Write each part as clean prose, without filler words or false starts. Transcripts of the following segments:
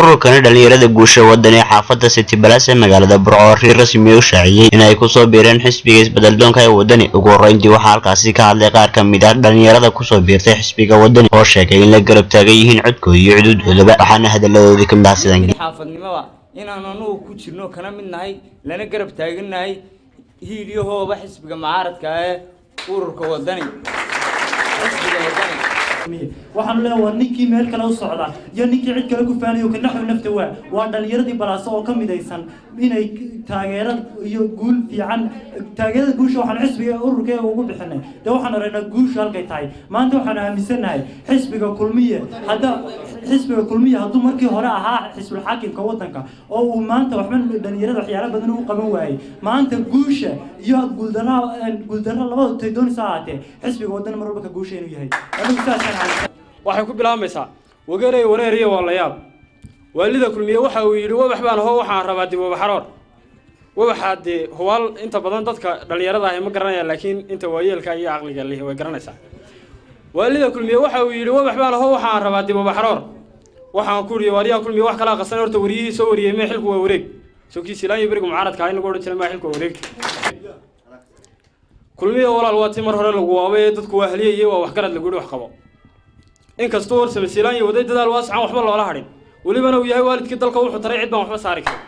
ururkan dhalinyarada guusha wadani xaafada City Palace ee magaalada Burco rasmi u shaaciyay inay ku soo biireen xisbiga isbeddeldoonka ee wadani ugu horeyntii waxa halkaasi ka hadlay qaar ka mid ah dhalinyarada ku soo biirtay xisbiga wadani oo sheegay in la garab taagan yihiin codkooda iyo xuduudooda waxaana hadaladoodii ka mid ah sidaan xaafadnimada inaan anagu ku jirno kana mid nahay lana garab taaganahay hiiliyahooba xisbiga mucaaradka ee ururka wadani waxaan leeyahay ninkii meel kale u socda iyo ninkii cid kale ku faanayo ka naxo nafta waa dhalinyaradii Palace oo ka midaysan inay taageerad iyo guul fiican taageerada guusha waxaan xisbiga ururka ugu bixinay waxaan aragnaa guusha halkay tahay maanta waxaan aaminsanahay xisbiga kulmiye hadduu markii hore ahaa xisbul xaakimka wadanka oo uu maanta waxba dhalinyarada waxyaalo badan u qaban waayay maanta guusha iyo guuldarro labada taydoon saacate xisbiga wadan mar walba ka guusha inuu yahay waxay ku bilaabmaysaa wareer wareeriyo walayaab waalida kulmiye waxa uu yiri wabax baan hoo waxaan rabaa dib u baxaroor wabaxaade huwal inta badan dadka dhalinyarada ah ma garanayaan laakiin inta waayeelka iyo aqliga leh way garanaysaa waalida kulmiye waxa uu yiri wabax baan hoo waxaan rabaa dib u baxaroor waxaan ku riyo wariyaha kulmiye wax kala qasan horta wariyihii soo wariyay ma xilku waa wareeg soo kiisilaan iyo bariga mucaaradka ay nagu oran jireen ma xilku waa wareeg kulmiye walaal waa timar hore lagu waabay dadku waa haliyay waa wax garad lagu wax qabo in kastoo war sameysilaan iyo waday dadaal waascan waxba loola harin walibana uu yahay waalidkii dalka wuxuu taray cid baan waxba saari karin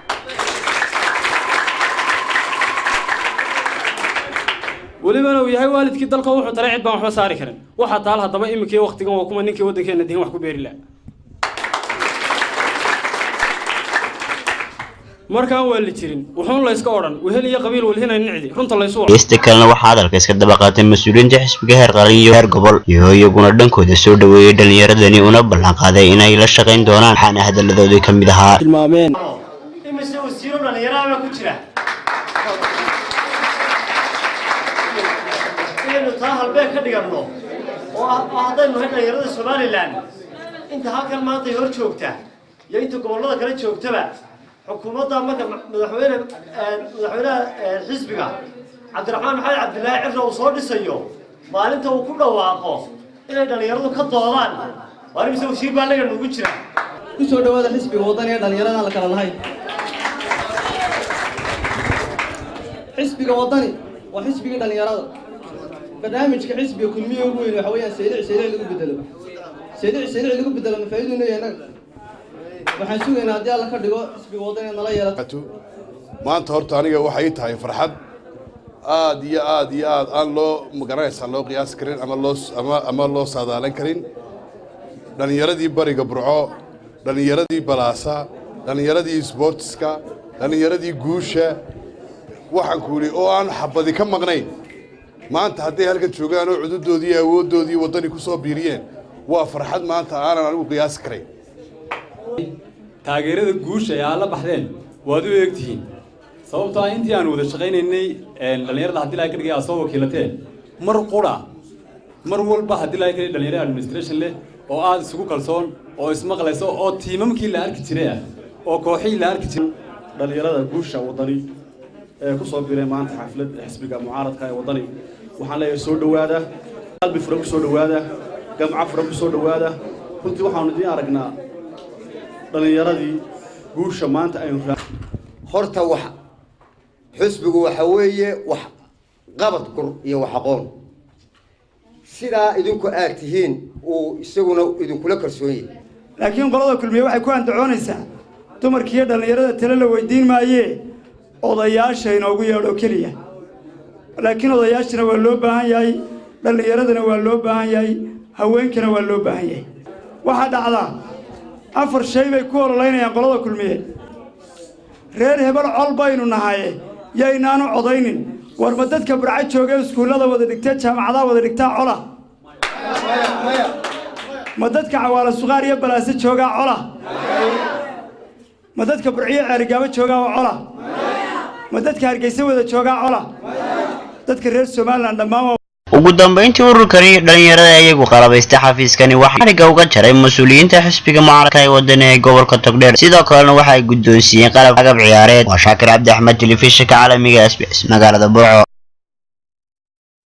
walibana uu yahay waalidkii dalka wuxuu taray cid baan waxba saari karin waxa taal hadaba imikii waqtigan waa kuma ninkii wadankeena diin wax ku beeri la markaan waa la jirin wuxuun la iska oran wehel iyo qabiil walhina nicdi runta la isoo istikalna waxa hadalka iska daba qaatay mas'uuliyiinta xisbiga heer qaran iyo heer gobol iyo iyaguna dhankooda soo dhaweeyay dhalinyaradani una ballan qaaday inay la shaqeyn doonaan waxaana hadaladoodii ka mid ahaa tilmaameen imise wasiiro dhalinyarada ku jira inuu taa halbee ka dhigano oo haddaynu dhalinyarada Soomaaliland inta halkan maanta hor joogta iyo inta gobolada kale joogtaba xukuumadda madaxweyne xisbiga Cabdiraxmaan Maxamed Cabdilaahi Cirro oo soo dhisayo maalinta uu ku dhawaaqo inay dhalinyaradu ka doodaan waa imise wasiir baa laga nugu jira ku soo dhawaada xisbiga wadani ee dhalinyarada la kala lahayn xisbiga wadani waa xisbiga dhalinyarada barnaamijka xisbiga kulmiye ugu weyn waxa weeyaan seelic lagu bedelo ma faa'iido inuu yahay waxaan sugaynaa haddii alla ka dhigo xisbiga wadani nala yeelato maanta horta aniga waxay tahay farxad aad iyo aad aan loo magaranaysan loo qiyaas karin ama loo saadaalan karin dhalinyaradii bariga Burco dhalinyaradii Palace dhalinyaradii sportska dhalinyaradii guusha waxaan ku yiri oo aan xabadi ka maqnayn maanta haddii halka joogaan oo xuduudoodii awoodoodii wadani ku soo biiriyeen waa farxad maanta aanan anigu qiyaas karin taageerada guusha ay la baxdeen waad u eegtihiin sababtoo ah intii aan wada shaqaynaynay dhalinyarada haddii la ka dhigay soo wakiilateen mar walba haddii la ka dhigay dhalinyarada administration leh oo aad isugu kalsoon oo ismaqlayso oo tiimamkii la arki jiray oo kooxihii la arki jiray dhalinyarada guusha wadani ee ku soo biiray maanta xaflad xisbiga mucaaradka ee wadani waxaan leeyahay soo dhawaada qalbi furo ku soo dhawaada gamca furo ku soo dhawaada runtii waxaan idin aragnaa dhalinyaradii guusha maanta ay horta wax xisbigu waxa weeye wax qabad qor iyo wax aqoon sidaa idinku aagtihiin oo isaguna idinkula kalsoon yahay laakiin qolada kulmiye waxay ku andacoonaysaa dumarkii dhalinyarada tala la weydiin maayee odayaasha inoogu yeedho keliya laakiin odayaashana waa loo baahan yahay dhalinyaradana waa loo baahan yahay haweenkana waa loo baahan yahay waxa dhacdaa afar shay bay ku ololeynayaan qolada kulmiye reer hebel col baynu nahay yaynaanu codaynin war ma dadka Burco jooga iskuulada wada dhigta jaamacadaha wada dhigta cola ma dadka Cawaala Suqaar iyo Palace jooga cola ma dadka Burciye Ceerigaabo jooga cola ma dadka Hargeysa wada jooga cola dadka reer Soomaaliland dhammaan ugu dambeyntii ururkani dhalinyarada ayagu qalabaystay xafiiskani waxa xariga uga jaray mas'uuliyiinta xisbiga mucaaradka ee wadani ee gobolka Togdheer sidoo kalena waxa ay guddoonsiiyeen qalab agab ciyaareed waa Shaakir Cabdi Axmed telefishinka caalamiga SBS magaalada Burco.